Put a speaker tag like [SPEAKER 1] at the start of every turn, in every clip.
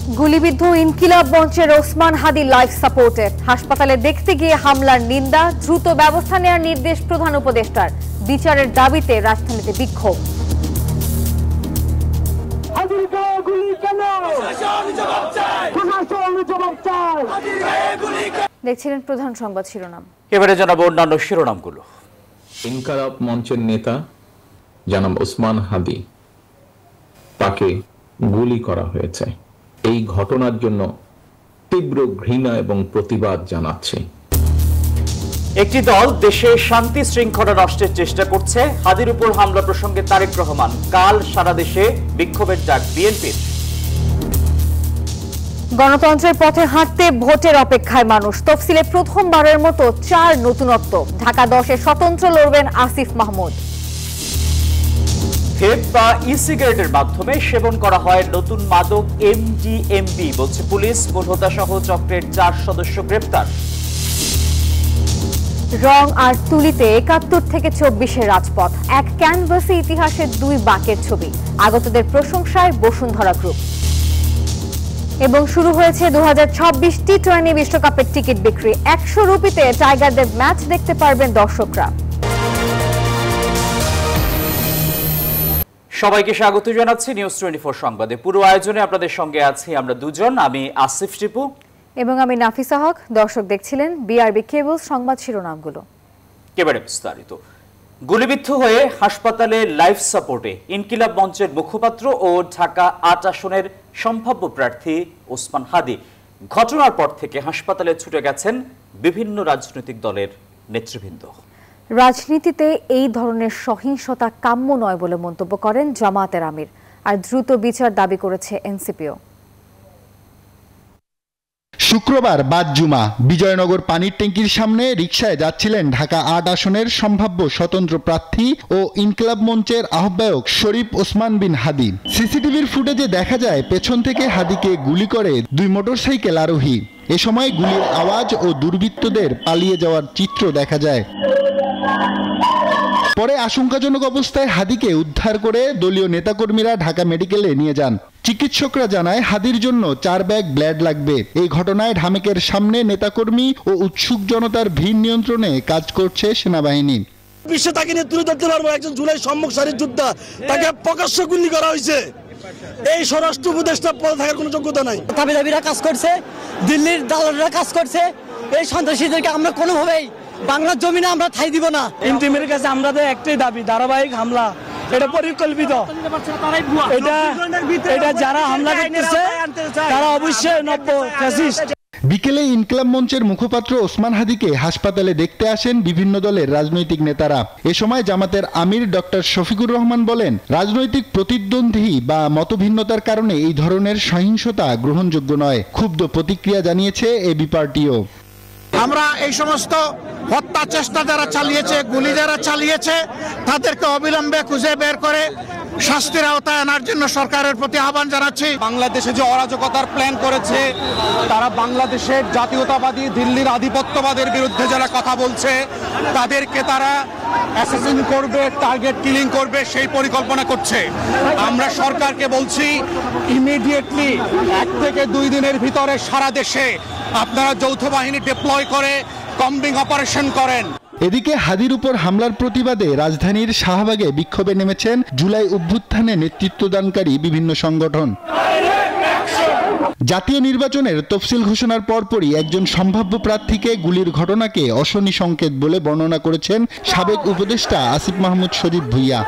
[SPEAKER 1] গুলিবিদ্ধ ইনকিলাব মঞ্চের ওসমান হাদি লাইফ সাপোর্টে হাসপাতালে দেখতে গিয়ে হামলার নিন্দা, দ্রুত ব্যবস্থা নেওয়ার নির্দেশ প্রধান উপদেষ্টার। বিচারের দাবিতে রাজধানীতে বিক্ষোভ। দেখছিলেন প্রধান সংবাদ শিরোনাম।
[SPEAKER 2] এবারে জানাবো অন্যান্য শিরোনামগুলো।
[SPEAKER 3] ইনকিলাব মঞ্চের নেতা জনাব ওসমান হাদি, তাকে গুলি করা হয়েছে। এই ঘটনার জন্য তীব্র ঘৃণা এবং প্রতিবাদ জানাচ্ছে।
[SPEAKER 2] একটি দল দেশে শান্তি শৃঙ্খলা নষ্টের চেষ্টা করছে। হাদির উপর হামলা প্রসঙ্গে তারেক রহমান, কাল সারা দেশে বিক্ষোভের ডাক বিএনপির।
[SPEAKER 1] গণতন্ত্রের পথে হাঁটতে ভোটের অপেক্ষায় মানুষ। তফসিলে প্রথমবারের মতো 4 নতুনত্ব। ঢাকা 10-এ স্বতন্ত্র লড়বেন আসিফ মাহমুদ।
[SPEAKER 2] ভেপ বা ই সিগারেটের মাধ্যমে সেবন করা হয় নতুন মাদক MDMA, বলছে পুলিশ। মূলহোতা সহ চক্রের 4 সদস্য গ্রেপ্তার।
[SPEAKER 1] রং আর তুলিতে 71 থেকে 24-এর রাজপথ। এক ক্যানভাসে ইতিহাসের 2 বাকের ছবি। আগতদের প্রশংসায় বসুন্ধরা গ্রুপ। এবং শুরু হয়েছে 2026 টি-20 বিশ্বকাপের টিকিট বিক্রি। 100 রুপিতে টাইগারদের ম্যাচ দেখতে পারবেন দর্শকরা।
[SPEAKER 2] সবাইকে স্বাগত জানাচ্ছি নিউজ 24 সংবাদে। পুরো আয়োজনে আপনাদের সঙ্গে আছি আমরা দুজন, আমি আসিফ টিপু
[SPEAKER 1] এবং আমি নাফিসা হক। দর্শক দেখছিলেন বিআরবি কেবল সংবাদ শিরোনামগুলো।
[SPEAKER 2] এবারে বিস্তারিত। গুলিবিদ্ধ হয়ে হাসপাতালে লাইফ সাপোর্টে ইনকিলাব মঞ্চের মুখপাত্র ও ঢাকা 8 আসনের সম্ভাব্য প্রার্থী ওসমান হাদি। ঘটনার পর থেকে হাসপাতালে ছুটে গেছেন বিভিন্ন রাজনৈতিক দলের নেতৃবৃন্দ।
[SPEAKER 1] রাজনীতিতে এই ধরনের সহিংসতা কাম্য নয় বলে মন্তব্য করেন জামায়াতের আমির, আর দ্রুত বিচার দাবি করেছে এনসিপিও।
[SPEAKER 4] শুক্রবার বাদ জুমা বিজয়নগর পানির ট্যাঙ্কির সামনে রিকশায় যাচ্ছিলেন ঢাকা 8 আসনের সম্ভাব্য স্বতন্ত্র প্রার্থী ও ইনকিলাব মঞ্চের আহ্বায়ক শরীফ ওসমান বিন হাদি। সিসিটিভির ফুটেজে দেখা যায় পেছন থেকে হাদিকে গুলি করে 2 মোটরসাইকেল আরোহী। এ সময় গুলির আওয়াজ ও দুর্বৃত্তদের পালিয়ে যাওয়ার চিত্র দেখা যায়। পরে আশঙ্কাজনক অবস্থায় হাদিকে উদ্ধার করে দলীয় নেতাকর্মীরা ঢাকা মেডিকেলে নিয়ে যান। চিকিৎসকরা জানায় হাদির জন্য 4 ব্যাগ ব্লাড লাগবে। এই ঘটনায় ঢামেকের সামনে নেতাকর্মী ও উৎসুক জনতার ভিড় নিয়ন্ত্রণে কাজ করছে সেনাবাহিনী।
[SPEAKER 5] বিশ্বে তাকে নিয়ে তুলে ধরতে পারবো একজন জুলাই সম্মুখ সারির যোদ্ধা, তাকে প্রকাশ্য গুলি করা হয়েছে। এই স্বরাষ্ট্র উপদেষ্টা পদে থাকার কোনো যোগ্যতা নাই।
[SPEAKER 6] দাবিদাবিরা কাজ করছে, দিল্লির দালালরা কাজ করছে। এই সন্ত্রাসীদেরকে আমরা কোনোভাবেই বাংলার জমিনে আমরা ঠাঁই দিব না।
[SPEAKER 5] ইন্টিমের কাছে আমাদের একটাই দাবি, ধারাবাহিক হামলা। এটা পরিকল্পিত। এটা যারা হামলা করতেছে তারা অবশ্যই নব্য ফ্যাসিস্ট।
[SPEAKER 4] বিকেলে ইনকিলাব মঞ্চের মুখপাত্র ওসমান হাদিকে হাসপাতালে দেখতে আসেন বিভিন্ন দলের রাজনৈতিক নেতারা। এ সময় জামাতের আমির ডক্টর শফিকুর রহমান বলেন, রাজনৈতিক প্রতিদ্বন্দ্বী বা মতভিন্নতার কারণে এই ধরনের সহিংসতা গ্রহণযোগ্য নয়। ক্ষুব্ধ প্রতিক্রিয়া জানিয়েছে এবি পার্টিও।
[SPEAKER 7] আমরা এই সমস্ত হত্যা চেষ্টা যারা চালিয়েছে, গুলি যারা চালিয়েছে, তাদেরকে অবিলম্বে খুঁজে বের করে শাস্তির আওতায় আনার জন্য সরকারের প্রতি আহ্বান জানাচ্ছি।
[SPEAKER 8] বাংলাদেশে যে অরাজকতার প্ল্যান করেছে, তারা বাংলাদেশের জাতীয়তাবাদী দিল্লির আধিপত্যবাদের বিরুদ্ধে যারা কথা বলছে, তাদেরকে তারা অ্যাসাসিন করবে, টার্গেট কিলিং করবে, সেই পরিকল্পনা করছে। আমরা সরকারকে বলছি, ইমিডিয়েটলি 1 থেকে 2 দিনের ভিতরে সারা দেশে আপনারা যৌথ বাহিনী ডিপ্লয় করে কম্বিং অপারেশন করেন।
[SPEAKER 4] এদিকে হাদির উপর হামলার প্রতিবাদে রাজধানীর শাহবাগে বিক্ষোভে নেমেছেন জুলাই অভ্যুত্থানে নেতৃত্বদানকারী বিভিন্ন সংগঠন। জাতীয় নির্বাচনের তফসিল ঘোষণার পরপরই একজন সম্ভাব্য প্রার্থীকে গুলির ঘটনাকে অশনি সংকেত বলে বর্ণনা করেছেন সাবেক উপদেষ্টা আসিফ মাহমুদ শরীফ ভুইয়া।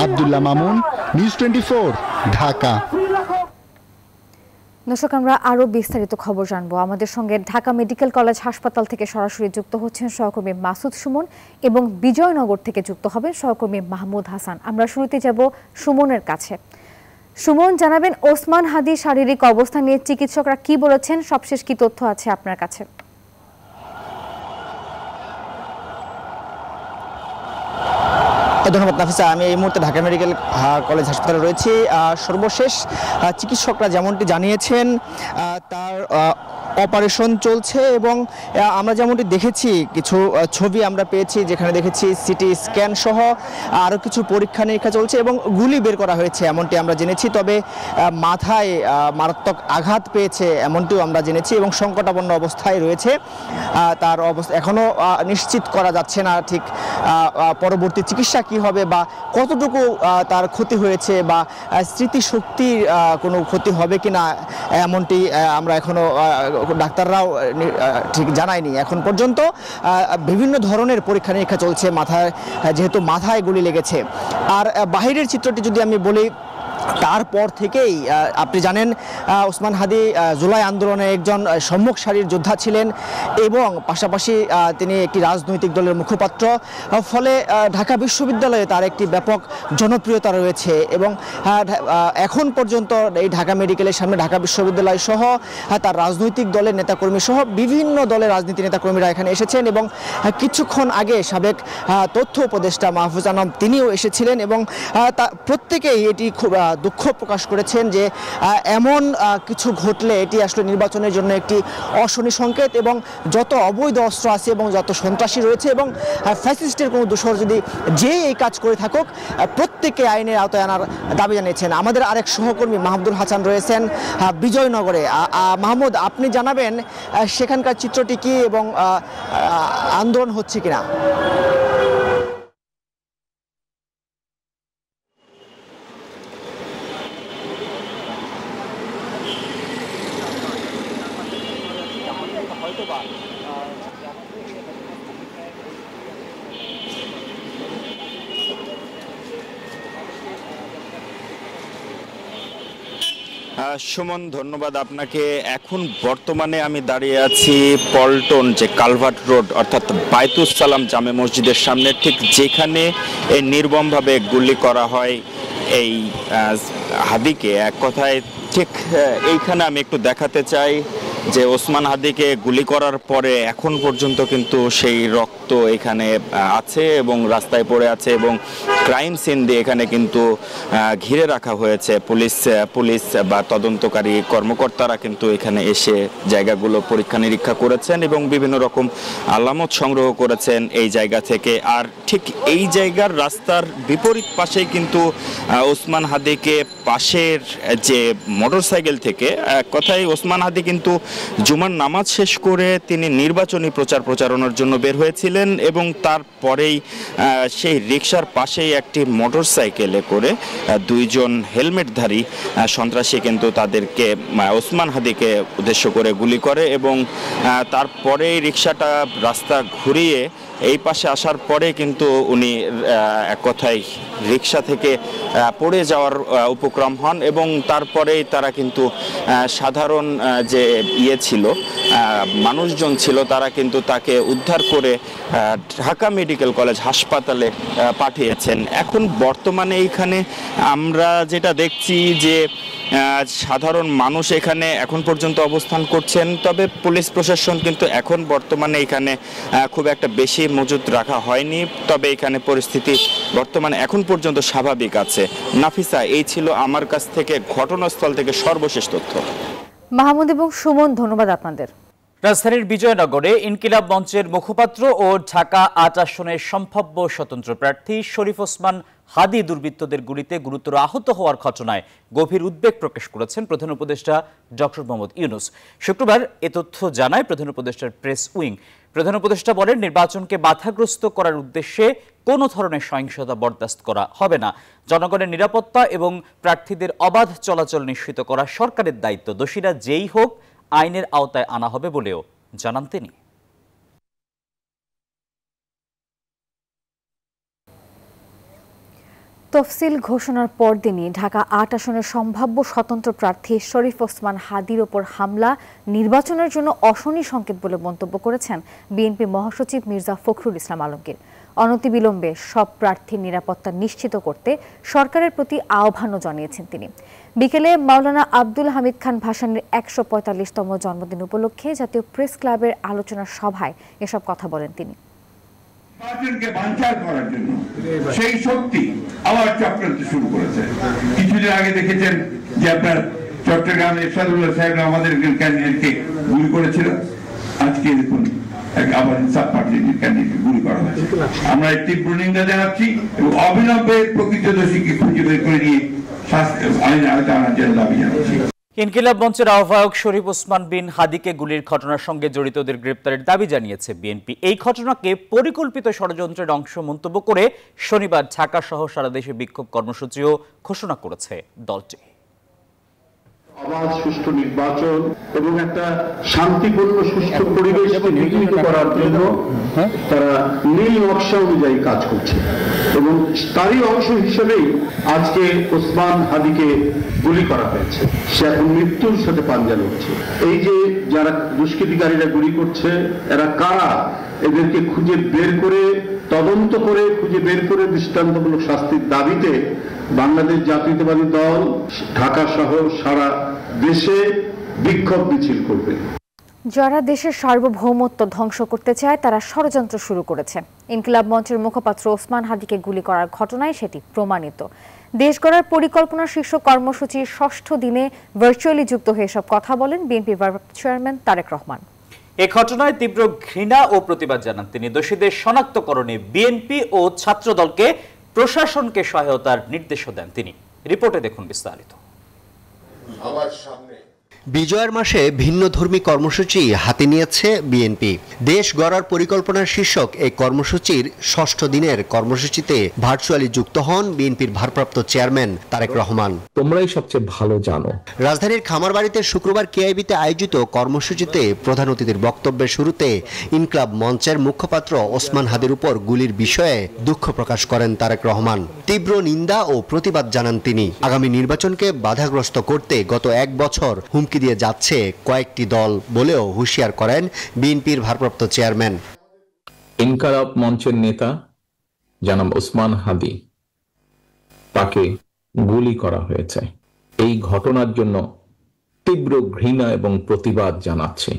[SPEAKER 4] আব্দুল্লাহ মামুন, নিউজ 24, ঢাকা।
[SPEAKER 1] দর্শক, আমরা আরো বিস্তারিত খবর জানবো। আমাদের সঙ্গে ঢাকা মেডিকেল কলেজ হাসপাতাল থেকে সরাসরি যুক্ত হচ্ছেন সহকর্মী মাসুদ সুমন এবং বিজয়নগর থেকে যুক্ত হবেন সহকর্মী মাহমুদ হাসান। আমরা শুরুতে যাব সুমনের কাছে। সুমন, জানাবেন ওসমান হাদির শারীরিক অবস্থা নিয়ে চিকিৎসকরা কি বলেছেন, সবশেষ কি তথ্য আছে আপনার কাছে?
[SPEAKER 6] ধন্যবাদ নাফিসা। আমি এই মুহূর্তে ঢাকা মেডিকেল কলেজ হাসপাতালে রয়েছি। সর্বশেষ চিকিৎসকরা যেমনটি জানিয়েছেন, তার
[SPEAKER 9] অপারেশন চলছে এবং আমরা যেমনটি দেখেছি কিছু ছবি আমরা পেয়েছি যেখানে দেখেছি সিটি স্ক্যান সহ আরও কিছু পরীক্ষা নিরীক্ষা চলছে এবং গুলি বের করা হয়েছে এমনটি আমরা জেনেছি। তবে মাথায় মারাত্মক আঘাত পেয়েছে এমনটিও আমরা জেনেছি এবং সংকটাপন্ন অবস্থায় রয়েছে। তার অবস্থা এখনও নিশ্চিত করা যাচ্ছে না ঠিক পরবর্তী চিকিৎসা কি হবে বা কতটুকু তার ক্ষতি হয়েছে বা স্মৃতিশক্তির কোনো ক্ষতি হবে কিনা এমনটি আমরা এখনো ডাক্তাররাও ঠিক জানায়নি এখন পর্যন্ত। বিভিন্ন ধরনের পরীক্ষা নিরীক্ষা চলছে মাথায়, যেহেতু মাথায় গুলি লেগেছে। আর বাহিরের চিত্রটি যদি আমি বলি, তারপর থেকেই আপনি জানেন ওসমান হাদি জুলাই আন্দোলনে একজন সম্মুখ সারির যোদ্ধা ছিলেন এবং পাশাপাশি তিনি একটি রাজনৈতিক দলের মুখপাত্র। ফলে ঢাকা বিশ্ববিদ্যালয়ে তার একটি ব্যাপক জনপ্রিয়তা রয়েছে এবং এখন পর্যন্ত এই ঢাকা মেডিকেলের সামনে ঢাকা বিশ্ববিদ্যালয় সহ তার রাজনৈতিক দলের নেতাকর্মী সহ বিভিন্ন দলের রাজনীতি নেতাকর্মীরা এখানে এসেছেন এবং কিছুক্ষণ আগে সাবেক তথ্য উপদেষ্টা মাহফুজ আনাম তিনিও এসেছিলেন এবং প্রত্যেকেই এটি খুব দুঃখ প্রকাশ করেছেন যে এমন কিছু ঘটলে এটি আসলে নির্বাচনের জন্য একটি অশনি সংকেত এবং যত অবৈধ অস্ত্র আছে এবং যত সন্ত্রাসী রয়েছে এবং ফ্যাসিস্টের কোনো দোষর যদি যে এই কাজ করে থাকুক প্রত্যেককে আইনের আওতায় আনার দাবি জানিয়েছেন। আমাদের আরেক সহকর্মী মাহমুদুল হাসান রয়েছেন বিজয়নগরে। মাহমুদ, আপনি জানাবেন সেখানকার চিত্রটি কি এবং আন্দোলন হচ্ছে কিনা?
[SPEAKER 10] সুমন, ধন্যবাদ আপনাকে। এখন বর্তমানে আমি দাঁড়িয়ে আছি পল্টন যে কালভার্ট রোড অর্থাৎ বায়তুস সালাম জামে মসজিদের সামনে, ঠিক যেখানে এই নির্মমভাবে গুলি করা হয় এই হাদিকে। এক কথায় ঠিক এইখানে আমি একটু দেখাতে চাই যে ওসমান হাদিকে গুলি করার পরে এখন পর্যন্ত কিন্তু সেই রক্ত এখানে আছে এবং রাস্তায় পড়ে আছে এবং ক্রাইম সিন দিয়ে এখানে কিন্তু ঘিরে রাখা হয়েছে। পুলিশ বা তদন্তকারী কর্মকর্তারা কিন্তু এখানে এসে জায়গাগুলো পরীক্ষা নিরীক্ষা করেছেন এবং বিভিন্ন রকম আলামত সংগ্রহ করেছেন এই জায়গা থেকে। আর ঠিক এই জায়গার রাস্তার বিপরীত পাশেই কিন্তু ওসমান হাদিকে পাশের যে মোটরসাইকেল থেকে, এক কথায় ওসমান হাদি কিন্তু জুমার নামাজ শেষ করে তিনি নির্বাচনী প্রচারণার জন্য বের হয়েছিলেন এবং তারপরেই সেই রিকশার পাশেই একটি মোটরসাইকেলে করে দুইজন হেলমেটধারী সন্ত্রাসী কিন্তু তাদেরকে ওসমান হাদিকে উদ্দেশ্য করে গুলি করে এবং তারপরেই রিকশাটা রাস্তা ঘুরিয়ে এই পাশে আসার পরে কিন্তু উনি এক কথায় রিকশা থেকে পড়ে যাওয়ার উপক্রম হন এবং তারপরেই তারা কিন্তু সাধারণ যে ছিল মানুষজন ছিল তারা কিন্তু তাকে উদ্ধার করে ঢাকা মেডিকেল কলেজ হাসপাতালে পাঠিয়েছেন। এখন বর্তমানে এইখানে আমরা যেটা দেখছি যে সাধারণ মানুষ এখানে এখন পর্যন্ত অবস্থান করছেন, তবে পুলিশ প্রশাসন কিন্তু এখন বর্তমানে এখানে খুব একটা বেশি মজুদ রাখা হয়নি। তবে এখানে পরিস্থিতি বর্তমানে এখন পর্যন্ত স্বাভাবিক আছে। নাফিসা, এই ছিল আমার কাছ থেকে ঘটনাস্থল থেকে সর্বশেষ তথ্য।
[SPEAKER 1] মাহমুদ এবং সুমন, ধন্যবাদ আপনাদের।
[SPEAKER 2] রাজধানীর বিজয়নগরে ইনকিলাব মঞ্চের মুখপাত্র ও ঢাকা ৮ আসনের সম্ভাব্য স্বতন্ত্র প্রার্থী শরীফ ওসমান হাদি দুর্বৃত্তদের গুলিতে গুরুতর আহত হওয়ার ঘটনায় গভীর উদ্বেগ প্রকাশ করেছেন প্রধান উপদেষ্টা ডক্টর মোহাম্মদ ইউনূস। শুক্রবার এ তথ্য জানায় প্রধান উপদেষ্টার প্রেস উইং। প্রধান উপদেষ্টা বলেন, নির্বাচনকে বাধাগ্রস্ত করার উদ্দেশ্যে কোনো ধরনের সহিংসতা বরদাস্ত করা হবে না। জনগণের নিরাপত্তা এবং প্রার্থীদের অবাধ চলাচল নিশ্চিত করা সরকারের দায়িত্ব। দোষীরা যেই হোক আইনের আওতায় আনা হবে বলেও জানান তিনি।
[SPEAKER 1] তফসিল ঘোষণার পরদিনই ঢাকা ৮ আসনের সম্ভাব্য স্বতন্ত্র প্রার্থী শরীফ ওসমান হাদির ওপর হামলা নির্বাচনের জন্য অশনি সংকেত বলে মন্তব্য করেছেন বিএনপি মহাসচিব মির্জা ফখরুল ইসলাম আলমগীর। অনতিবিলম্বে সব প্রার্থীর নিরাপত্তা নিশ্চিত করতে সরকারের প্রতি আহ্বানও জানিয়েছেন তিনি। বিকেলে মাওলানা আব্দুল হামিদ খান ভাসানীর ১৪৫তম জন্মদিন উপলক্ষে জাতীয় প্রেস ক্লাবের আলোচনা সভায় এসব কথা বলেন তিনি।
[SPEAKER 11] নির্বাচনকে বানচাল করার জন্য সেই শক্তি আবার চক্রান্ত শুরু করেছে। কিছুদিন আগে দেখেছেন যে আপনার চট্টগ্রামে এরশাদুল্লাহ সাহেব আমাদের ক্যান্ডিডেটকে গুলি করেছিল, আজকে দেখুন আবার সাব পার্টির ক্যান্ডিডেট গুলি করা হয়েছে। আমরা তীব্র নিন্দা জানাচ্ছি এবং অবিলম্বে প্রকৃত দোষীকে খুঁজে বের করে নিয়ে আইনের আওতায় আনার জন্য দাবি জানাচ্ছি।
[SPEAKER 2] ইনকিলাব মঞ্চের আহ্বায়ক শরীফ ওসমান বিন হাদিকে গুলির ঘটনার সঙ্গে জড়িতদের গ্রেপ্তারের দাবি জানিয়েছে বিএনপি। এই ঘটনাকে পরিকল্পিত ষড়যন্ত্রের অংশ মন্তব্য করে শনিবার ঢাকা সহ সারা দেশে বিক্ষোভ কর্মসূচিও ঘোষণা করেছে দলটি।
[SPEAKER 12] অবাধ সুষ্ঠু নির্বাচন এবং একটা শান্তিপূর্ণ সুস্থ পরিবেশ নির্মিত করার জন্য তারা নীল নকশা অনুযায়ী কাজ করছে এবং তারই অংশ হিসেবেই আজকে ওসমান হাদিকে গুলি করা হয়েছে। সে এখন মৃত্যুর সাথে পাঞ্জা লড়ছে। এই যে যারা দুষ্কৃতিকারীরা গুলি করছে এরা কারা, এদেরকে খুঁজে বের করে তদন্ত করে খুঁজে বের করে দৃষ্টান্তমূলক শাস্তির দাবিতে বাংলাদেশ জাতীয়তাবাদী দল ঢাকা সহ সারা দেশে বিক্ষোভ মিছিল করবে।
[SPEAKER 1] যারা দেশের সার্বভৌমত্ব ধ্বংস করতে চায় তারা ষড়যন্ত্র শুরু করেছে। ইনকিলাব মঞ্চের মুখপাত্র ওসমান হাদিকে গুলি করার ঘটনায় সেটি প্রমাণিত। দেশ গড়ার পরিকল্পনা শীর্ষ কর্মসূচির ৬ষ্ঠ দিনে ভার্চুয়ালি যুক্ত হয়ে সব কথা বলেন বিএনপি ভারপ্রাপ্ত চেয়ারম্যান তারেক রহমান।
[SPEAKER 2] এ ঘটনায় তীব্র ঘৃণা ও প্রতিবাদ জানান তিনি। দোষীদের শনাক্তকরণে বিএনপি ও ছাত্রদলকে প্রশাসনকে সহায়তার নির্দেশও দেন তিনি। রিপোর্টে দেখুন বিস্তারিত।
[SPEAKER 13] বিজয়ের মাসে ভিন্নধর্মী কর্মসূচি হাতে নিয়েছে বিএনপি। দেশ গড়ার পরিকল্পনার শীর্ষক এই কর্মসূচির ৬ষ্ঠ দিনের কর্মসূচিতে ভার্চুয়ালি যুক্ত হন বিএনপির ভারপ্রাপ্ত চেয়ারম্যান তারেক রহমান।
[SPEAKER 3] তোমরাই সবচেয়ে ভালো জানো।
[SPEAKER 13] রাজধানীর খামারবাড়িতে শুক্রবার কেআইবিতে আয়োজিত কর্মসূচিতে প্রধান অতিথির বক্তব্যের শুরুতে ইনকিলাব মঞ্চের মুখপাত্র ওসমান হাদির উপর গুলির বিষয়ে দুঃখ প্রকাশ করেন তারেক রহমান। তীব্র নিন্দা ও প্রতিবাদ জানান তিনি। আগামী নির্বাচনকে বাধাগ্রস্ত করতে গত ১ বছর হুমকি দিয়ে যাচ্ছে কয়েকটি দল বলেও হুঁশিয়ার করেন বিএনপির ভারপ্রাপ্ত চেয়ারম্যান।
[SPEAKER 3] ইনকিলাব মঞ্চের নেতা জনাব ওসমান হাদি, তাকে গুলি করা হয়েছে। এই ঘটনার জন্য তীব্র ঘৃণা এবং প্রতিবাদ জানাচ্ছি।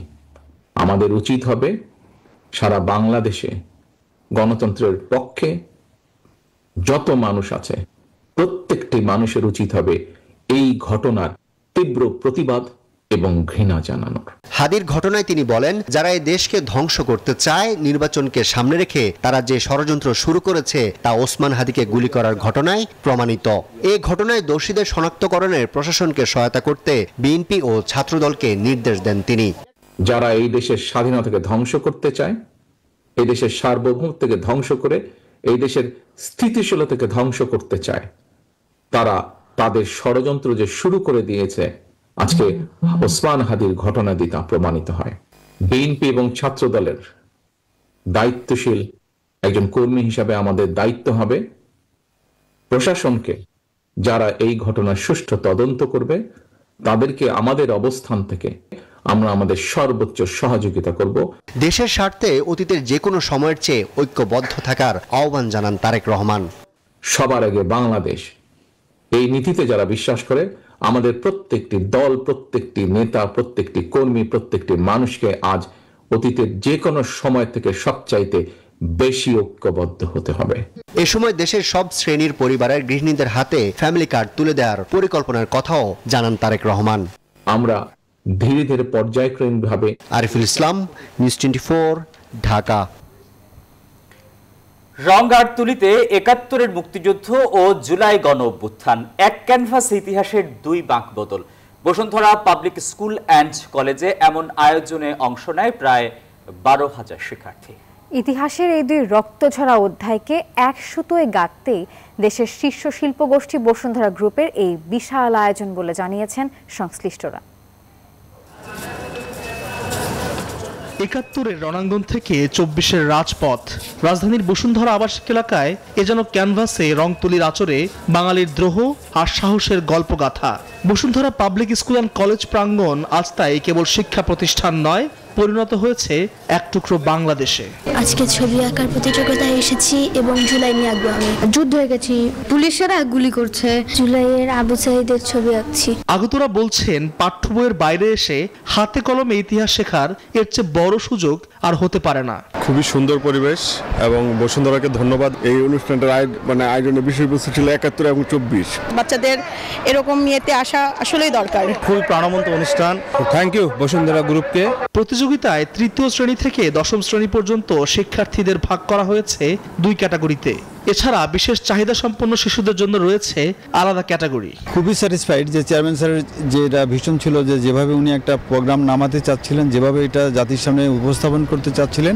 [SPEAKER 3] আমাদের উচিত হবে সারা বাংলাদেশে গণতন্ত্রের পক্ষে যত মানুষ আছে প্রত্যেকটি মানুষের উচিত হবে এই ঘটনার তীব্র প্রতিবাদ এবং ঘৃণা জানানোর।
[SPEAKER 13] হাদির ঘটনায় তিনি বলেন, যারা এই দেশকে ধ্বংস করতে চায় নির্বাচনকে সামনে রেখে তারা যে ষড়যন্ত্র শুরু করেছে তা ওসমান হাদিকে গুলি করার ঘটনায় প্রমাণিত। এই ঘটনায় দোষীদের শনাক্তকরণের প্রশাসনকে সহায়তা করতে বিএনপি ও ছাত্রদলকে নির্দেশ দেন তিনি।
[SPEAKER 3] যারা এই দেশের স্বাধীনতাকে ধ্বংস করতে চায়, এই দেশের সার্বভৌমত্বকে ধ্বংস করে এই দেশের স্থিতিশীলতাকে ধ্বংস করতে চায়, তারা তাদের ষড়যন্ত্র যে শুরু করে দিয়েছে আজকে ওসমান হাদির ঘটনা দিয়ে তা প্রমাণিত হয়। বিএনপি এবং ছাত্র দলের দায়িত্বশীল একজন কর্মী হিসাবে আমাদের দায়িত্ব হবে প্রশাসনকে, যারা এই ঘটনার সুষ্ঠু তদন্ত করবে তাদেরকে আমাদের অবস্থান থেকে আমরা আমাদের সর্বোচ্চ সহযোগিতা করব।
[SPEAKER 13] দেশের স্বার্থে অতীতের যে কোনো সময়ের চেয়ে ঐক্যবদ্ধ থাকার আহ্বান জানান তারেক রহমান।
[SPEAKER 3] সবার আগে বাংলাদেশ, এই নীতিতে যারা বিশ্বাস করে আমাদের প্রত্যেকটি দল, প্রত্যেকটি নেতা, প্রত্যেকটি কর্মী, প্রত্যেকটি মানুষকে আজ অতীতের যে কোনো সময় থেকে সবচাইতে বেশি ঐক্যবদ্ধ হতে হবে।
[SPEAKER 13] এ সময় দেশের সব শ্রেণীর পরিবারের গৃহিণীদের হাতে ফ্যামিলি কার্ড তুলে দেওয়ার পরিকল্পনার কথাও জানান তারেক রহমান।
[SPEAKER 3] আমরা ধীরে ধীরে পর্যায়ক্রমিকভাবে।
[SPEAKER 13] আরিফুল ইসলাম, নিউজ 24, ঢাকা।
[SPEAKER 2] রংগারতুলিতে ৭১-এর মুক্তিযুদ্ধ ও জুলাই গণ অভ্যুত্থান, এক ক্যানভাস ইতিহাসের ২ বাঁক বদল। বসুন্ধরা পাবলিক স্কুল অ্যান্ড কলেজে এমন আয়োজনে অংশ নেয় প্রায় ১২,০০০ শিক্ষার্থী।
[SPEAKER 1] ইতিহাসের এই ২ রক্তঝরা অধ্যায়কে এক সুতোয় গাঁথতেই দেশের শীর্ষ শিল্পগোষ্ঠী বসুন্ধরা গ্রুপের এই বিশাল আয়োজন বলে জানিয়েছেন সংশ্লিষ্টরা।
[SPEAKER 14] ৭১-এর রণাঙ্গন থেকে ২৪-এর রাজপথ, রাজধানীর বসুন্ধরা আবাসিক এলাকায় এ যেন ক্যানভাসে রং তুলির আচরে বাঙালির দ্রোহ আর সাহসের গল্পগাথা। Bashundhara public school and college প্রাঙ্গণ আজ তাই কেবল শিক্ষা প্রতিষ্ঠান নয়, পরিণত হয়েছে এক টুকরো বাংলাদেশে।
[SPEAKER 15] আজকে ছবি আঁকার প্রতিযোগিতায় এসেছি এবং জুলাই নিয়ে আঁকবো। আমি যুদ্ধ হয়ে গেছি, পুলিশেরা গুলি করছে, জুলাইয়ের আবু সাঈদের ছবি আঁকছি।
[SPEAKER 14] আগতরা বলছেন পাঠ্য বইয়ের বাইরে এসে হাতে কলমে ইতিহাস শেখার এর চেয়ে বড় সুযোগ আর হতে পারে না।
[SPEAKER 16] খুবই সুন্দর পরিবেশ এবং বসুন্ধরাকে ধন্যবাদ। এই অনুষ্ঠানটার আয়োজনের বিষয়বস্তু ছিল ৭১ এবং ২৪।
[SPEAKER 17] বাচ্চাদের এরকম ইয়েতে আসা আসলেই দরকার।
[SPEAKER 16] খুবই প্রাণবন্ত অনুষ্ঠান। থ্যাংক ইউ বসুন্ধরা গ্রুপকে।
[SPEAKER 14] প্রতিযোগিতায় তৃতীয় শ্রেণী থেকে দশম শ্রেণী পর্যন্ত শিক্ষার্থীদের ভাগ করা হয়েছে 2 ক্যাটাগরিতে। এছাড়া বিশেষ চাহিদা সম্পন্ন শিশুদের জন্য রয়েছে আলাদা ক্যাটাগরি।
[SPEAKER 18] খুবই স্যাটিসফাইড যে চেয়ারম্যান স্যারের যেটা ভিশন ছিল, যে যেভাবে উনি একটা প্রোগ্রাম নামাতে চাচ্ছিলেন, যেভাবে এটা জাতির সামনে উপস্থাপন করতে চাচ্ছিলেন,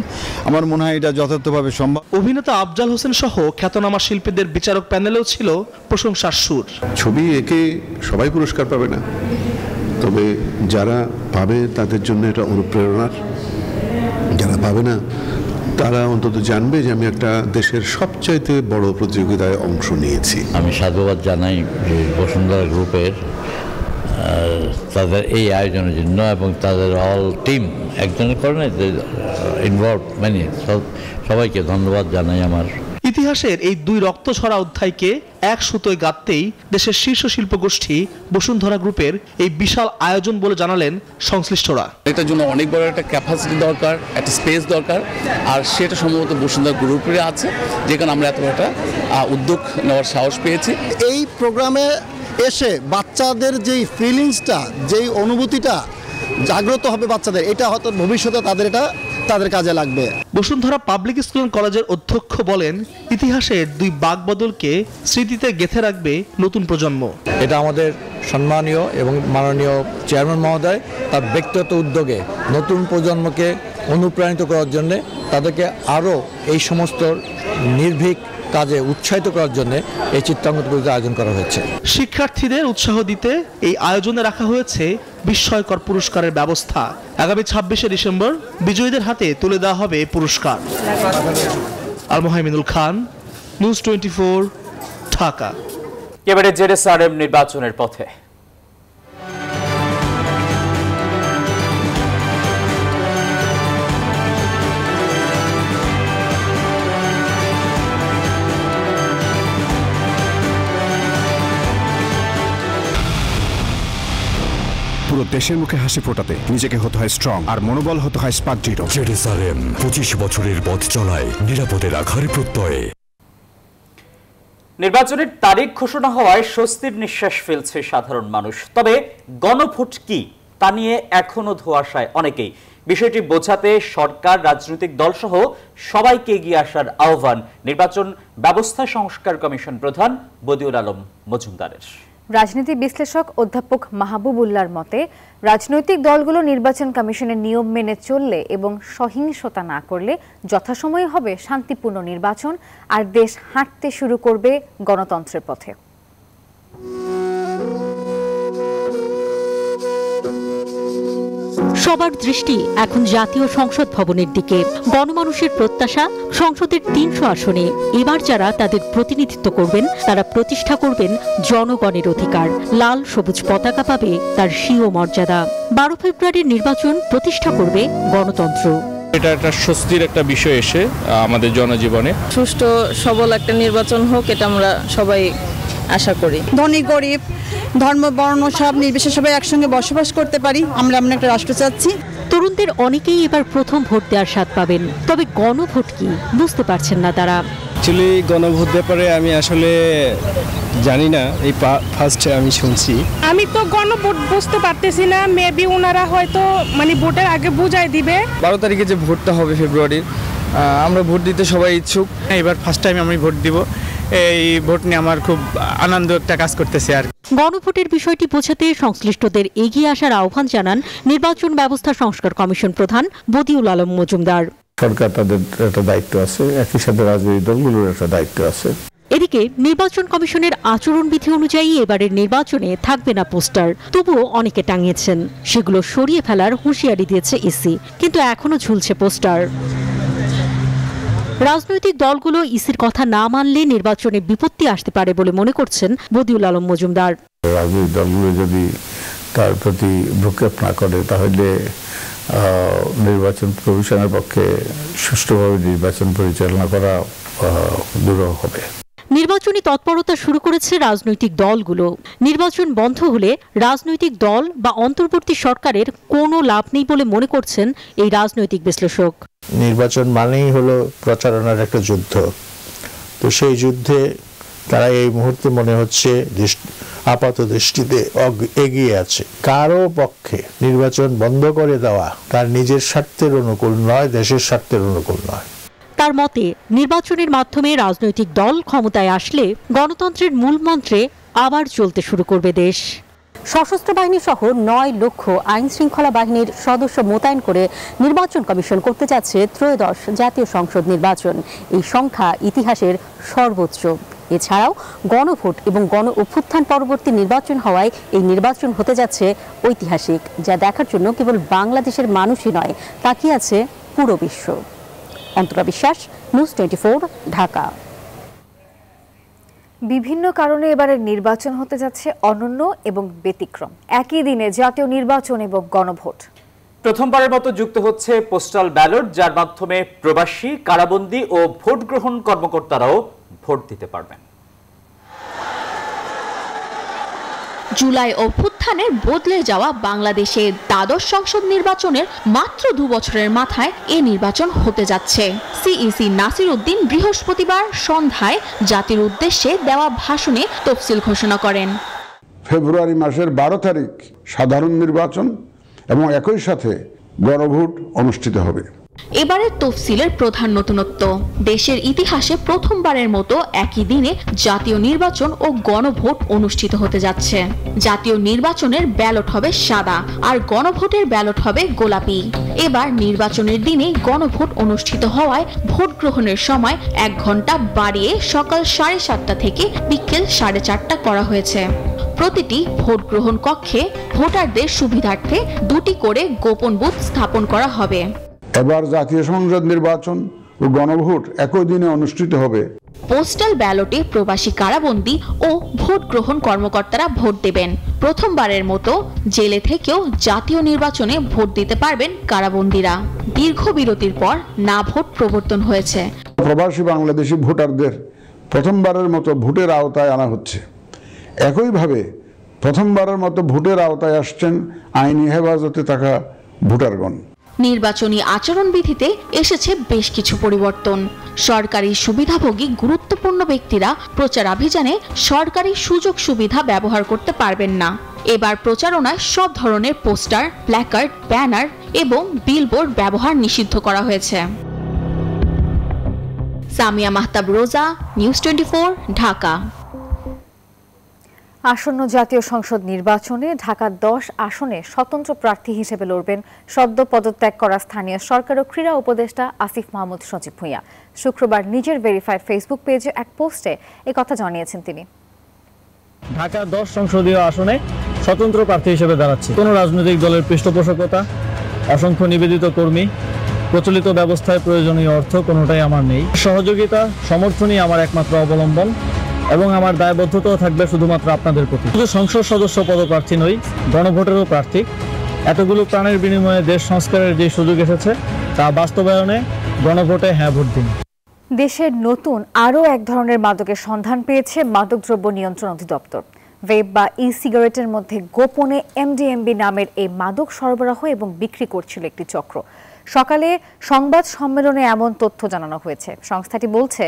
[SPEAKER 18] আমার মনে হয় এটা যথার্থভাবে সম্ভব।
[SPEAKER 14] অভিনেতা আফজাল হোসেন সহ খ্যাতনামা শিল্পীদের বিচারক প্যানেলেও ছিল প্রশংসার সুর।
[SPEAKER 19] ছবি এঁকে সবাই পুরস্কার পাবে না, তবে যারা পাবে তাদের জন্য এটা অনুপ্রেরণার, যারা পাবে না তারা অন্তত জানবে যে আমি একটা দেশের সবচাইতে বড় প্রতিযোগিতায় অংশ নিয়েছি।
[SPEAKER 20] আমি সাধুবাদ জানাই বসুন্ধরা গ্রুপের তাদের এই আয়োজনের জন্য এবং তাদের অল টিম, একজনের কারণে ইনভলভ মানে সবাইকে ধন্যবাদ জানাই আমার।
[SPEAKER 14] ইতিহাসের এই 2 রক্তঝরা অধ্যায়কে এক সুতোয় গাঁথতেই দেশের শীর্ষ শিল্পগোষ্ঠী বসুন্ধরা গ্রুপের এই বিশাল আয়োজন বলে জানালেন সংশ্লিষ্টরা।
[SPEAKER 21] এটার জন্য অনেক বড় একটা ক্যাপাসিটি দরকার, একটা স্পেস দরকার, আর সেটা সম্ভবত বসুন্ধরা গ্রুপের আছে, যেখানে আমরা এত একটা উদ্যোগ নেওয়ার সাহস পেয়েছি।
[SPEAKER 22] এই প্রোগ্রামে এসে বাচ্চাদের যেই ফিলিংসটা, যেই অনুভূতিটা জাগ্রত হবে বাচ্চাদের, এটা হয়তো ভবিষ্যতে তাদের কাজে লাগবে।
[SPEAKER 14] বসুন্ধরা পাবলিক স্কুল অ্যান্ড কলেজের অধ্যক্ষ বলেন, ইতিহাসের 2 বাকবদলকে স্মৃতিতে গেঁথে রাখবে নতুন প্রজন্ম।
[SPEAKER 23] এটা আমাদের সম্মানীয় এবং মাননীয় চেয়ারম্যান মহোদয় তার ব্যক্তিগত উদ্যোগে নতুন প্রজন্মকে অনুপ্রাণিত করার জন্য, তাদেরকে আরও এই সমস্ত নির্ভীক কাজে উৎসাহিত করার জন্য এই চিত্রাঙ্কন প্রতিযোগিতা আয়োজন করা হয়েছে।
[SPEAKER 14] শিক্ষার্থীদের উৎসাহ দিতে এই আয়োজনে রাখা হয়েছে বিস্ময়কর পুরস্কারের ব্যবস্থা। আগামী 26শে ডিসেম্বর বিজয়ীদের হাতে তুলে দেওয়া হবে পুরস্কার। আল মোহাইমিনুল খান, নিউজ 24, ঢাকা।
[SPEAKER 2] এবারে জেরুসালেম নির্বাচনের পথে।
[SPEAKER 24] পুরো দেশের মুখে হাসি ফোটাতে নিজেকে হতে হয় স্ট্রং, আর মনোবল হতে হয় স্পার্ক জিরো।
[SPEAKER 25] জেরুসালেম 25 বছরের পথ চলায় নিরাপদে রাখার প্রত্যয়ে।
[SPEAKER 2] নির্বাচনের তারিখ ঘোষণা হওয়ায় স্বস্তির নিঃশ্বাস ফেলছে সাধারণ মানুষ। তবে গণভোট কি তা নিয়ে এখনো ধোঁয়াশায় অনেকেই। বিষয়টি বোঝাতে সরকার, রাজনৈতিক দলসহ সবাইকে এগিয়ে আসার আহ্বান নির্বাচন ব্যবস্থা সংস্কার কমিশন প্রধান বদিউল আলম মজুমদারের।
[SPEAKER 1] রাজনীতি বিশ্লেষক অধ্যাপক মাহবুবুল্লাহর মতে, রাজনৈতিক দলগুলো নির্বাচন কমিশনের নিয়ম মেনে চললে এবং সহিংসতা না করলে যথাসময়ে হবে শান্তিপূর্ণ নির্বাচন, আর দেশ হাঁটতে শুরু করবে গণতন্ত্রের পথে।
[SPEAKER 26] সবার দৃষ্টি এখন জাতীয় সংসদ ভবনের দিকে। গণমানুষের প্রত্যাশা, সংসদের 300 আসনে এবার যারা তাদের প্রতিনিধিত্ব করবেন তারা প্রতিষ্ঠা করবেন জনগণের অধিকার। লাল সবুজ পতাকা পাবে তার স্বীয় মর্যাদা। 12 ফেব্রুয়ারির নির্বাচন প্রতিষ্ঠা করবে গণতন্ত্র।
[SPEAKER 27] এটা একটা স্বস্তির একটা বিষয় এসে আমাদের জনজীবনে।
[SPEAKER 28] সুষ্ঠু সবল একটা নির্বাচন হোক, এটা আমরা সবাই আশা করি।
[SPEAKER 17] ধনী গরিব, ধর্ম বর্ণ সব নির্বিশেষে সবাই একসঙ্গে বসবাস করতে পারি, আমরা এমন একটা রাষ্ট্র চাচ্ছি।
[SPEAKER 26] তরুণদের অনেকেই এবার প্রথম ভোট দেওয়ার স্বাদ পাবেন, তবে গণভোট কি বুঝতে পারছেন না তারা।
[SPEAKER 18] অ্যাকচুয়ালি গণভোট ব্যাপারে আমি আসলে জানি না, এই ফার্স্ট আমি শুনছি।
[SPEAKER 29] আমি তো গণভোট বুঝতে পারতেছি না, মেবি ওনারা হয়তো ভোটের আগে বুঝাই দিবে।
[SPEAKER 18] 12 তারিখে যে ভোটটা হবে ফেব্রুয়ারির, আমরা ভোট দিতে সবাই ইচ্ছুক।
[SPEAKER 30] এবার ফার্স্ট টাইম আমি ভোট দিব, এই ভোট নিয়ে আমার খুব আনন্দ একটা কাজ করতেছে। আর
[SPEAKER 26] গণভোটের বিষয়টি বোঝাতে সংশ্লিষ্টদের এগিয়ে আসার আহ্বান জানান নির্বাচন ব্যবস্থা সংস্কার কমিশন প্রধান বদিউল আলম মজুমদার।
[SPEAKER 24] সরকার তাদের একটা দায়িত্ব আছে, একই সাথে রাজনৈতিক দলগুলোর একটা দায়িত্ব আছে।
[SPEAKER 26] এদিকে নির্বাচন কমিশনের আচরণবিধি অনুযায়ী এবারের নির্বাচনে থাকবে না পোস্টার, তবুও অনেকে টাঙিয়েছেন। সেগুলো সরিয়ে ফেলার হুঁশিয়ারি দিয়েছে ইসি, কিন্তু এখনো ঝুলছে পোস্টার। রাজনৈতিক দলগুলো ইসির কথা না মানলে নির্বাচনে বিপত্তি আসতে পারে বলে মনে করছেন বদিউল আলম মজুমদার।
[SPEAKER 24] রাজনৈতিক দলগুলো যদি তার প্রতি ভ্রুক্ষেপ না করে তাহলে নির্বাচন কমিশনের পক্ষে সুষ্ঠুভাবে নির্বাচন পরিচালনা করা দুরূহ হবে।
[SPEAKER 26] নির্বাচনী তৎপরতা শুরু করেছে রাজনৈতিক দলগুলো। নির্বাচন বন্ধ হলে রাজনৈতিক দল বা অন্তর্বর্তী সরকারের কোনো লাভ নেই বলে মনে করছেন এই রাজনৈতিক বিশ্লেষক।
[SPEAKER 3] নির্বাচন মানেই হলো প্রচারণার একটা যুদ্ধ, তো সেই যুদ্ধে তারা এই মুহূর্তে মনে হচ্ছে আপাত দৃষ্টিতে এগিয়ে আছে। কারো পক্ষে নির্বাচন বন্ধ করে দেওয়া তার নিজের স্বার্থের অনুকূল নয়, দেশের স্বার্থের অনুকূল নয়।
[SPEAKER 26] তার মতে নির্বাচনের মাধ্যমে রাজনৈতিক দল ক্ষমতায় আসলে গণতন্ত্রের মূল মন্ত্রে আবার চলতে শুরু করবে দেশ। সশস্ত্র বাহিনী সহ 9 লক্ষ আইন শৃঙ্খলা বাহিনীর সদস্য মোতায়েন করে নির্বাচন কমিশন করতে যাচ্ছে ত্রয়োদশ জাতীয় সংসদ নির্বাচন। এই সংখ্যা ইতিহাসের সর্বোচ্চ। এছাড়াও গণভোট এবং গণ অভ্যুত্থান পরবর্তী নির্বাচন হওয়ায় এই নির্বাচন হতে যাচ্ছে ঐতিহাসিক, যা দেখার জন্য কেবল বাংলাদেশের মানুষই নয়, তাকিয়ে আছে পুরো বিশ্ব। অন্তরা বিশ্বাস, নিউজ 24, ঢাকা।
[SPEAKER 1] বিভিন্ন কারণে এবারের নির্বাচন হতে যাচ্ছে অনন্য এবং ব্যতিক্রম। একই দিনে জাতীয় নির্বাচন এবং গণভোট।
[SPEAKER 2] প্রথমবারের মতো যুক্ত হচ্ছে পোস্টাল ব্যালট, যার মাধ্যমে প্রবাসী, কারাবন্দী ও ভোট গ্রহণ কর্মকর্তারাও ভোট দিতে পারবেন।
[SPEAKER 4] জুলাই অভ্যুত্থানের বদলে যাওয়া বাংলাদেশের দ্বাদশ সংসদ নির্বাচনের মাত্র 2 বছরের মাথায় এ নির্বাচন হতে যাচ্ছে। সিইসি নাসির উদ্দিন বৃহস্পতিবার সন্ধ্যায় জাতির উদ্দেশ্যে দেওয়া ভাষণে তফসিল ঘোষণা করেন।
[SPEAKER 5] ফেব্রুয়ারি মাসের 12 তারিখ সাধারণ নির্বাচন এবং একই সাথে গণভোট অনুষ্ঠিত হবে।
[SPEAKER 4] এবারের তফসিলের প্রধান নতুনত্ব, দেশের ইতিহাসে প্রথমবারের মতো একই দিনে জাতীয় নির্বাচন ও গণভোট অনুষ্ঠিত হতে যাচ্ছে। জাতীয় নির্বাচনের ব্যালট হবে সাদা আর গণভোটের ব্যালট হবে গোলাপি। এবার নির্বাচনের দিনে গণভোট অনুষ্ঠিত হওয়ায় ভোট গ্রহণের সময় 1 ঘন্টা বাড়িয়ে সকাল 7:30 থেকে বিকেল 4:30 করা হয়েছে। প্রতিটি ভোট গ্রহণ কক্ষে ভোটারদের সুবিধার্থে 2টি করে গোপন বুথ স্থাপন করা হবে।
[SPEAKER 5] এবার জাতীয় সংসদ নির্বাচন ও গণভোট একই দিনে অনুষ্ঠিত হবে।
[SPEAKER 4] পোস্টাল ব্যালটে প্রবাসী, কারাবন্দী ও ভোট গ্রহণ কর্মকর্তারা ভোট দেবেন। প্রথমবারের মতো জেলে থেকেও জাতীয় নির্বাচনে ভোট দিতে পারবেন কারাবন্দীরা। দীর্ঘ বিরতির পর না ভোট প্রবর্তন হয়েছে।
[SPEAKER 5] প্রবাসী বাংলাদেশি ভোটারদের প্রথমবারের মতো ভোটের আওতায় আনা হচ্ছে। একইভাবে প্রথমবারের মতো ভোটের আওতায় আসছেন আইনি হেফাজতে থাকা ভোটারগণ।
[SPEAKER 4] নির্বাচনী আচরণবিধিতে এসেছে বেশ কিছু পরিবর্তন। সরকারি সুবিধাভোগী গুরুত্বপূর্ণ ব্যক্তিরা প্রচারাভিযানে সরকারি সুযোগ সুবিধা ব্যবহার করতে পারবেন না। এবার প্রচারণায় সব ধরনের পোস্টার, প্ল্যাকার্ড, ব্যানার এবং বিলবোর্ড ব্যবহার নিষিদ্ধ করা হয়েছে। সামিয়া মাহতাব, রোজা, নিউজ 24, ঢাকা।
[SPEAKER 1] আসন্ন জাতীয় সংসদ নির্বাচনে ঢাকা 10 আসনে স্বতন্ত্র প্রার্থী হিসেবে লড়বেন সদ্য পদত্যাগ করা স্থানীয় সরকার ও ক্রীড়া উপদেষ্টা আসিফ মাহমুদ সজীব ভূঁইয়া। শুক্রবার নিজের ভেরিফাইড ফেসবুক পেজে এক পোস্টে একথা জানিয়েছেন তিনি।
[SPEAKER 6] ঢাকা 10 সংসদীয় আসনে স্বতন্ত্র প্রার্থী হিসেবে দাঁড়াচ্ছি। কোনো রাজনৈতিক দলের পৃষ্ঠপোষকতা, অসংখ্য নিবেদিত কর্মী, প্রচলিত ব্যবস্থায় প্রয়োজনীয় অর্থ কোনোটাই আমার নেই। সহযোগিতা, সমর্থনই আমার একমাত্র অবলম্বন এবং আমার দায়বদ্ধতাও থাকবে শুধুমাত্র আপনাদের প্রতি। শুধু সংসদ সদস্য পদপ্রার্থী নই, গণভোটেরও প্রার্থী। এতগুলো প্রাণের বিনিময়ে দেশ সংস্কারের যে সুযোগ এসেছে তা বাস্তবায়নে গণভোটে হ্যাঁ ভোট দিন।
[SPEAKER 1] দেশের নতুন আরও এক ধরনের মাদকের সন্ধান পেয়েছে মাদকদ্রব্য নিয়ন্ত্রণ অধিদপ্তর। ভেপ বা ই সিগারেটের মধ্যে গোপনে MDMB নামের এই মাদক সরবরাহ এবং বিক্রি করছিল একটি চক্র। সকালে সংবাদ সম্মেলনে এমন তথ্য জানানো হয়েছে। সংস্থাটি বলছে,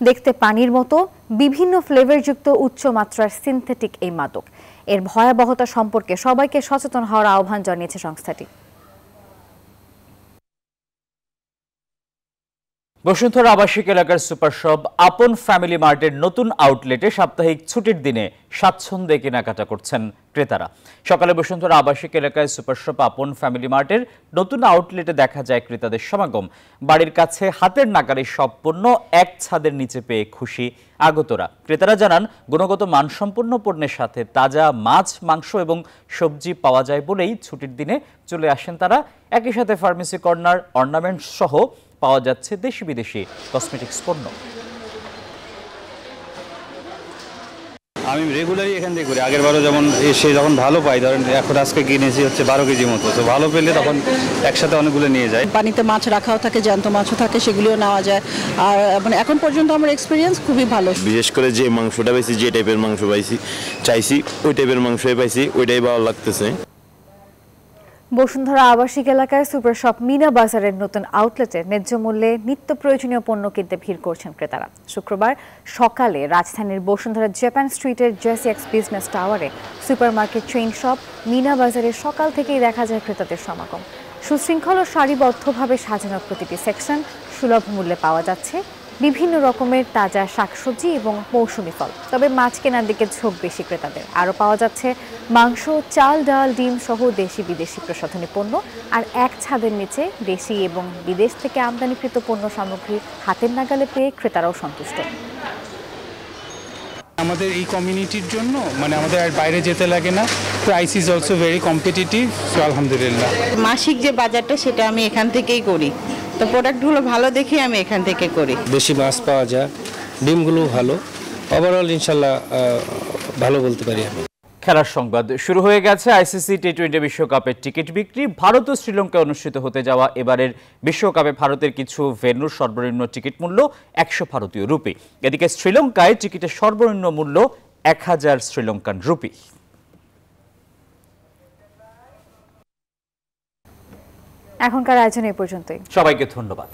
[SPEAKER 1] দেখতে পানির মতো, বিভিন্ন ফ্লেভারযুক্ত উচ্চ মাত্রার সিনথেটিক এই মাদক। এর ভয়াবহতা সম্পর্কে সবাইকে সচেতন হওয়ার আহ্বান জানিয়েছে সংস্থাটি।
[SPEAKER 2] বসুন্ধরা আবাসিক এলাকার সুপার শপ আপন ফ্যামিলি মার্টের নতুন আউটলেটে সাপ্তাহিক ছুটির দিনে স্বাচ্ছন্দ্যে কেনাকাটা করছেন ক্রেতারা। সকালে বসুন্ধরা আবাসিক এলাকায় সুপার শপ আপন ফ্যামিলি মার্টের নতুন আউটলেটে দেখা যায় ক্রেতাদের সমাগম। বাড়ির কাছে হাতের নাগারে সব পণ্য এক ছাদের নিচে পেয়ে খুশি আগতরা। ক্রেতারা জানান, গুণগত মানসম্পন্ন পণ্যের সাথে তাজা মাছ, মাংস এবং সবজি পাওয়া যায় বলেই ছুটির দিনে চলে আসেন তারা। একই সাথে ফার্মেসি কর্নার, অর্নামেন্টস সহ পাওয়া যাচ্ছে দেশি বিদেশি কসমেটিক্স পণ্য।
[SPEAKER 7] আমি রেগুলারই এখান থেকে করি, আগের বারও যেমন এসে যখন ভালো পাই, ধরেন এখন আজকে কিনেছি হচ্ছে 12 কেজি মতো, তো ভালো পেলে তখন একসাথে অনেকগুলো নিয়ে যায়।
[SPEAKER 17] পানিতে মাছ রাখাও থাকে, জ্যান্ত মাছও থাকে, সেগুলিও নেওয়া যায়। আর মানে এখন পর্যন্ত আমার এক্সপিরিয়েন্স খুবই ভালো।
[SPEAKER 8] বিশেষ করে যে মাংসটা পাইছি, যে টাইপের মাংস চাইছি ওই টাইপের মাংসই পাইছি, ওইটাই ভালো লাগতেছে।
[SPEAKER 1] বসুন্ধরা আবাসিক এলাকায় সুপার শপ মিনা বাজারের নতুন আউটলেটে ন্যায্য মূল্যে নিত্য প্রয়োজনীয় পণ্য কিনতে ভিড় করছেন ক্রেতারা। শুক্রবার সকালে রাজধানীর বসুন্ধরা জাপান স্ট্রিটের জেসিএক্স বিজনেস টাওয়ারে সুপারমার্কেট চেইন শপ মিনা বাজারে সকাল থেকেই দেখা যায় ক্রেতাদের সমাগম। সুশৃঙ্খল ও সারিবদ্ধভাবে সাজানো প্রতিটি সেকশন সুলভ মূল্যে পাওয়া যাচ্ছে বিভিন্ন রকমের তাজা শাকসবজি এবং মৌসুমি ফল। তবে মাছ কেনার দিকে ঝোঁক বেশি ক্রেতাদের। আরও পাওয়া যাচ্ছে মাংস, চাল, ডাল, ডিম সহ দেশি বিদেশি প্রসাধনী পণ্য। আর এক ছাদের নিচে দেশি এবং বিদেশ থেকে আমদানিকৃত পণ্য সামগ্রী হাতের নাগালে পেয়ে ক্রেতারাও সন্তুষ্ট।
[SPEAKER 30] আমাদের এই কমিউনিটির জন্য মানে আমাদের আর বাইরে যেতে লাগে না। Price is also very competitive, so আলহামদুলিল্লাহ।
[SPEAKER 9] মাসিক যে বাজারটা সেটা আমি এখান থেকেই করি, তো প্রোডাক্টগুলো ভালো দেখে আমি এখান থেকে করি।
[SPEAKER 10] বেশি মাছ পাওয়া যায়, ডিমগুলো ভালো, ওভারঅল ইনশাল্লাহ ভালো বলতে পারি আমি।
[SPEAKER 2] খেলার সংবাদ শুরু হয়ে গেছে। আইসিসি টি20 বিশ্বকাপের টিকিট বিক্রি। ভারত ও শ্রীলঙ্কায় অনুষ্ঠিত হতে যাওয়া এবারের বিশ্বকাপে ভারতের কিছু ভেন্যুর সর্বনিম্ন টিকিট মূল্য 100 ভারতীয় রুপি। এদিকে শ্রীলঙ্কায় টিকিটের সর্বনিম্ন মূল্য 1000 শ্রীলঙ্কান রুপি।
[SPEAKER 1] এখনকার আয়োজন এই পর্যন্তই।
[SPEAKER 2] সবাইকে ধন্যবাদ।